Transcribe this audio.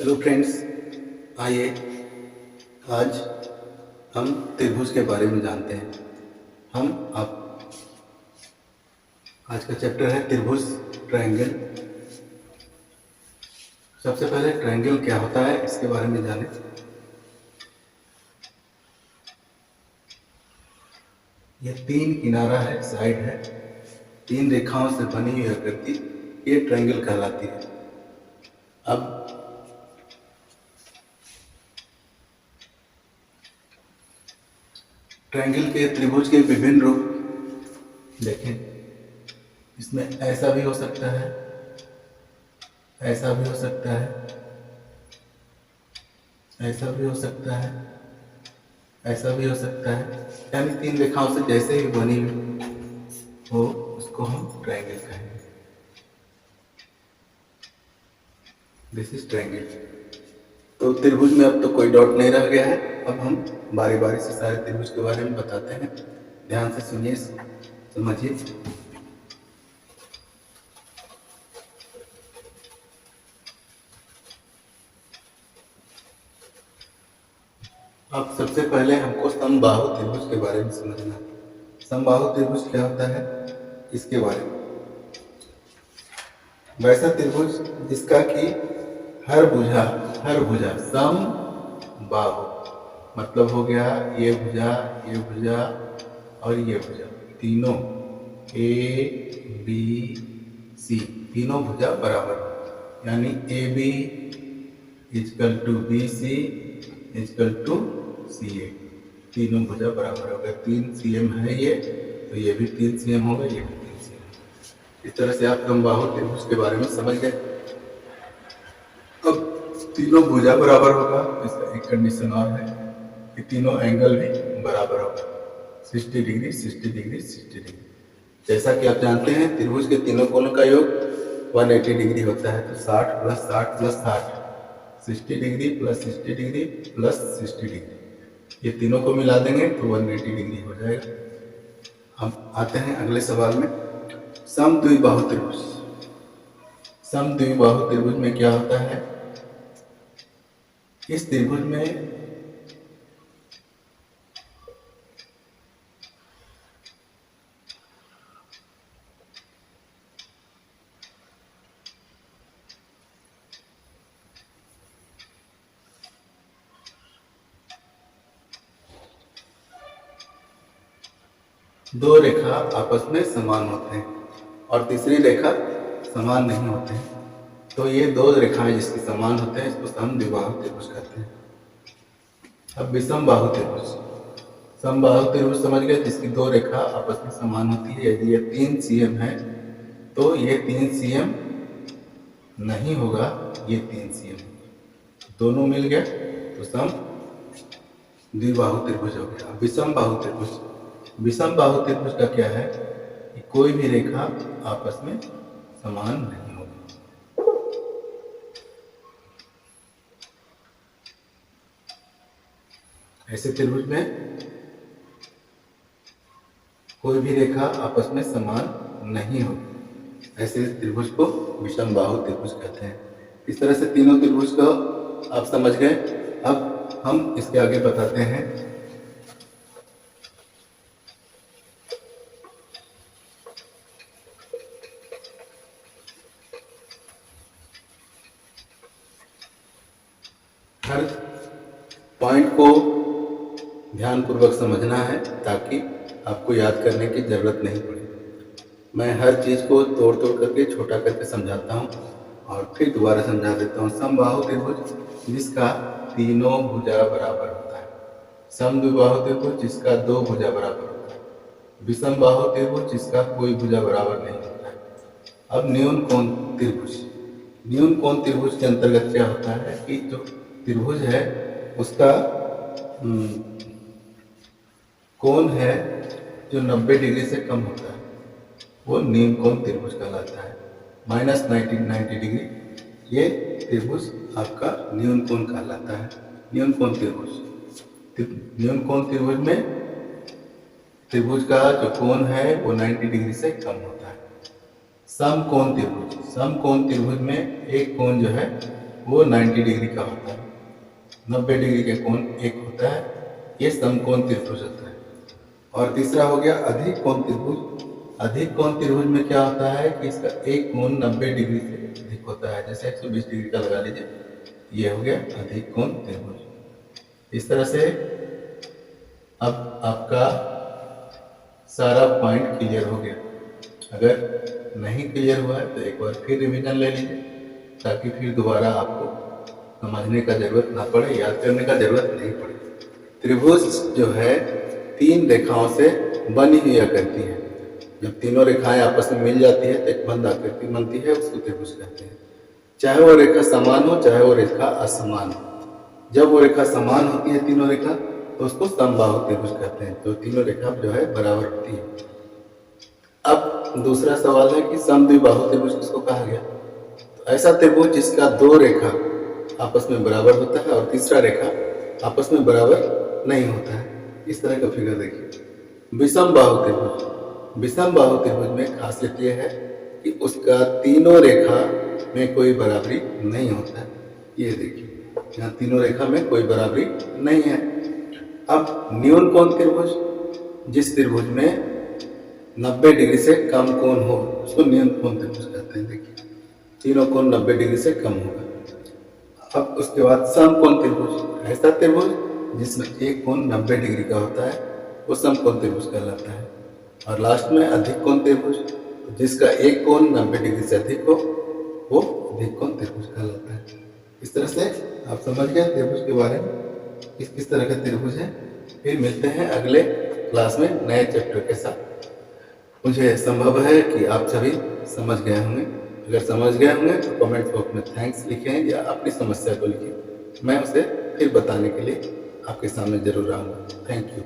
Hello friends, आइए आज हम त्रिभुज के बारे में जानते हैं। हम आप आज का चैप्टर है त्रिभुज, ट्रायंगल। सबसे पहले ट्रायंगल क्या होता है इसके बारे में जानें। यह तीन किनारा है, साइड है, तीन रेखाओं से बनी हुई आकृति ये ट्रायंगल कहलाती है। अब ट्रायंगल के त्रिभुज के विभिन्न रूप देखें। इसमें ऐसा भी हो सकता है, ऐसा भी हो सकता है, ऐसा भी हो सकता है, ऐसा भी हो सकता है। यानी तीन रेखाओं से जैसे ही बनी हुई हो उसको हम ट्रायंगल कहेंगे। This is triangle. तो त्रिभुज में अब तो कोई डाउट नहीं रह गया है। अब हम बारी बारी से सारे त्रिभुज के बारे में बताते हैं। ध्यान से सुनिए, समझिए। अब सबसे पहले हमको समबाहु त्रिभुज के बारे में समझना है। समबाहु त्रिभुज क्या होता है इसके बारे में। वैसा त्रिभुज जिसका कि हर भुजा सम बाहु, मतलब हो गया ये भुजा और ये भुजा, तीनों ए बी सी, तीनों भुजा बराबर, यानी A B equal to B C equal to C A. तीनों भुजा बराबर हो गए। 3 cm है ये, तो ये भी 3 cm होगा, ये भी 3 cm। इस तरह से आप समबाहु त्रिभुज के बारे में समझ गए। अब तीनों भुजा बराबर होगा, इसका एक कंडीशन और है कि तीनों एंगल भी बराबर होगा, 60 डिग्री 60 डिग्री 60 डिग्री। जैसा कि आप जानते हैं त्रिभुज के तीनों कोणों का योग 180 डिग्री होता है। तो 60 plus 60 plus 60, 60 degree plus 60 degree plus 60 degree, ये तीनों को मिला देंगे तो 180 डिग्री हो जाएगा। हम आते हैं अगले सवाल में। समद्विबाहु त्रिभुज। समद्विबाहु त्रिभुज में क्या होता है, इस त्रिभुज में दो रेखा आपस में समान होते हैं और तीसरी रेखा समान नहीं होते हैं। तो ये दो रेखाएं जिसके समान होते हैं इसको समद्विबाहु त्रिभुज कहते हैं। अब विषमबाहु त्रिभुज। समबाहु त्रिभुज समझ गए, जिसकी दो रेखा आपस में समान होती है। यदि ये 3 cm है तो ये 3 cm नहीं होगा, ये 3 cm, दोनों मिल गए तो सम द्विबाहु त्रिभुज हो गया। विषम बाहु त्रिभुज। विषम बाहु त्रिभुज का क्या है कि कोई भी रेखा आपस में समान नहीं होगी। ऐसे त्रिभुज में कोई भी रेखा आपस में समान नहीं होगी, ऐसे त्रिभुज को विषम बाहु त्रिभुज कहते हैं। इस तरह से तीनों त्रिभुज को आप समझ गए। अब हम इसके आगे बताते हैं हर पॉइंट को ध्यानपूर्वक समझना है ताकि आपको याद करने की जरूरत नहीं पड़े। मैं हर चीज को तोड़ तोड़ करके छोटा करके समझाता हूँ और फिर दोबारा समझा देता हूँ। समबाहु त्रिभुज जिसका तीनों भुजा बराबर होता है। समद्विबाहु त्रिभुज जिसका दो भुजा बराबर होता है। विषमबाहु त्रिभुज जिसका कोई भुजा बराबर नहीं होता है। अब न्यून कोण त्रिभुज। न्यून कोण त्रिभुज के अंतर्गत क्या होता है कि जो त्रिभुज है उसका कोण है जो 90 डिग्री से कम होता है, वो न्यून कोण त्रिभुज कहलाता है। -90 डिग्री, ये त्रिभुज आपका न्यून कोण कहलाता है। न्यून कोण त्रिभुज। न्यून कोण त्रिभुज में त्रिभुज का जो कोण है वो 90 डिग्री से कम होता है। समकोण त्रिभुज। समकोण त्रिभुज में एक कोण जो है वो 90 डिग्री का होता है। 90 डिग्री के कोण एक होता है, ये समकोण त्रिभुज होता है। और तीसरा हो गया अधिक कोण त्रिभुज। अधिक कोण त्रिभुज में क्या होता है कि इसका एक कोण 90 डिग्री से अधिक होता है, जैसे 120 डिग्री का लगा लीजिए, ये हो गया अधिक कोण त्रिभुज। इस तरह से अब आपका सारा पॉइंट क्लियर हो गया। अगर नहीं क्लियर हुआ है तो एक बार फिर रिवीजन ले लीजिए, ताकि फिर दोबारा आपको समझने का जरूरत ना पड़े, याद करने का जरूरत नहीं पड़े। त्रिभुज जो है 3 रेखाओं से बनी हुई आकृति है। जब तीनों रेखाएं आपस में मिल जाती है तो एक बंद आकृति बनती है, उसको त्रिभुज कहते हैं। चाहे वो रेखा समान हो, चाहे वो रेखा असमान हो। जब वो रेखा समान होती है तीनों रेखा, तो उसको समबाहु त्रिभुज कहते हैं। तो तीनों रेखा जो है बराबर होती है। अब दूसरा सवाल है कि समद्विबाहु त्रिभुज किसको कहा गया? तो ऐसा त्रिभुज जिसका 2 रेखा आपस में बराबर होता है और तीसरा रेखा आपस में बराबर नहीं होता है। इस तरह का फिगर देखिए। विषम बाहु त्रिभुज। विषम बाहु त्रिभुज में खासियत यह है कि उसका तीनों रेखा में कोई बराबरी नहीं होता है। ये देखिए, यहाँ तीनों रेखा में कोई बराबरी नहीं है। अब न्यून कोण त्रिभुज, जिस त्रिभुज में 90 डिग्री से कम कोण हो, उसको न्यून कोण त्रिभुज कहते हैं। देखिए, तीनों कोण 90 डिग्री से कम होगा। अब उसके बाद समकोण त्रिभुज। ऐसा त्रिभुज जिसमें एक कोण 90 डिग्री का होता है, वो समकोण त्रिभुज कहलाता है। और लास्ट में अधिक कोण त्रिभुज, जिसका एक कोण 90 डिग्री से अधिक हो, वो अधिक कोण त्रिभुज कहलाता है। इस तरह से आप समझ गए त्रिभुज के बारे में, किस तरह का त्रिभुज है। फिर मिलते हैं अगले क्लास में नए चैप्टर के साथ। मुझे संभव है कि आप सभी समझ गए होंगे। अगर समझ गए होंगे तो कमेंट बॉक्स में थैंक्स लिखें या अपनी समस्या को लिखें। मैं उसे फिर बताने के लिए आपके सामने जरूर आऊँगा। Thank you.